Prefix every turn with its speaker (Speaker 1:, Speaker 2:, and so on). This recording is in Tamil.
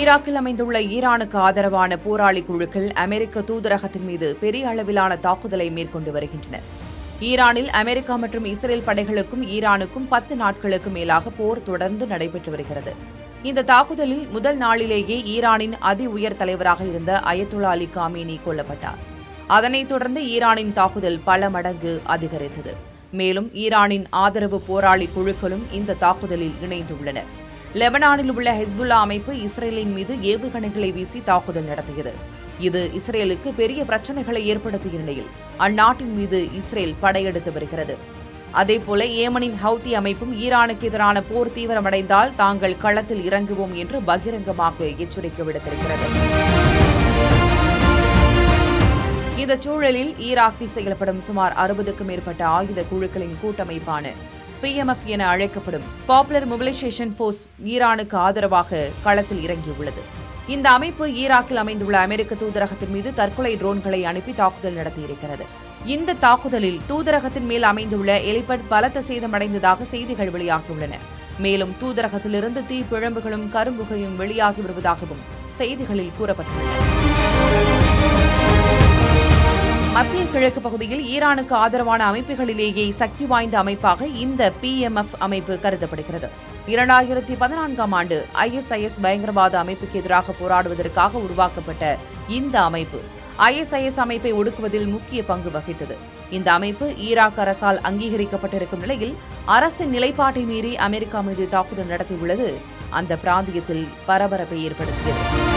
Speaker 1: ஈராக்கில் அமைந்துள்ள ஈரானுக்கு ஆதரவான போராளி குழுக்கள் அமெரிக்க தூதரகத்தின் மீது பெரிய அளவிலான தாக்குதலை மேற்கொண்டு வருகின்றனர். ஈரானில் அமெரிக்கா மற்றும் இஸ்ரேல் படைகளுக்கும் ஈரானுக்கும் 10 நாட்களுக்கு மேலாக போர் தொடர்ந்து நடைபெற்று வருகிறது. இந்த தாக்குதலில் முதல் நாளிலேயே ஈரானின் அதி உயர் தலைவராக இருந்த அயத்துல்லா அலி காமேனி கொல்லப்பட்டார். அதனைத் தொடர்ந்து ஈரானின் தாக்குதல் பல மடங்கு அதிகரித்தது. மேலும் ஈரானின் ஆதரவு போராளி குழுக்களும் இந்த தாக்குதலில் இணைந்துள்ளனர். லெபனானில் உள்ள ஹெஸ்புல்லா அமைப்பு இஸ்ரேலின் மீது ஏவுகணைகளை வீசி தாக்குதல் நடத்தியது. இது இஸ்ரேலுக்கு பெரிய பிரச்சினைகளை ஏற்படுத்திய நிலையில் அந்நாட்டின் மீது இஸ்ரேல் படையெடுத்து வருகிறது. அதேபோல ஏமனின் ஹவுதி அமைப்பும் ஈரானுக்கு எதிரான போர் தீவிரமடைந்தால் தாங்கள் களத்தில் இறங்குவோம் என்று பகிரங்கமாக எச்சரிக்கை விடுத்திருக்கிறது. இந்த சூழலில் ஈராக்கில் செயல்படும் சுமார் 60க்கும் மேற்பட்ட ஆயுத குழுக்களின் கூட்டமைப்பான PMF என அழைக்கப்படும் பாப்புலர் மொபிலைசேஷன் போர்ஸ் ஈரானுக்கு ஆதரவாக களத்தில் இறங்கியுள்ளது. இந்த அமைப்பு ஈராக்கில் அமைந்துள்ள அமெரிக்க தூதரகத்தின் மீது தற்கொலை ட்ரோன்களை அனுப்பி தாக்குதல் நடத்தியிருக்கிறது. இந்த தாக்குதலில் தூதரகத்தின் மேல் அமைந்துள்ள எலிபட் பலத்த சேதமடைந்ததாக செய்திகள் வெளியாகியுள்ளன. மேலும் தூதரகத்திலிருந்து தீப்பிழம்புகளும் கரும்புகையும் வெளியாகி வருவதாகவும் செய்திகளில் கூறப்பட்டுள்ளன. மத்திய கிழக்கு பகுதியில் ஈரானுக்கு ஆதரவான அமைப்புகளிலேயே சக்தி வாய்ந்த அமைப்பாக இந்த PMF அமைப்பு கருதப்படுகிறது. 2014ஆம் ஆண்டு ISIS பயங்கரவாத அமைப்புக்கு எதிராக போராடுவதற்காக உருவாக்கப்பட்ட இந்த அமைப்பு ISIS அமைப்பை ஒடுக்குவதில் முக்கிய பங்கு வகித்தது. இந்த அமைப்பு ஈராக் அரசால் அங்கீகரிக்கப்பட்டிருக்கும் நிலையில் அரசின் நிலைப்பாட்டை மீறி அமெரிக்கா மீது தாக்குதல் நடத்தியுள்ளது அந்த பிராந்தியத்தில் பரபரப்பை ஏற்படுத்தியது.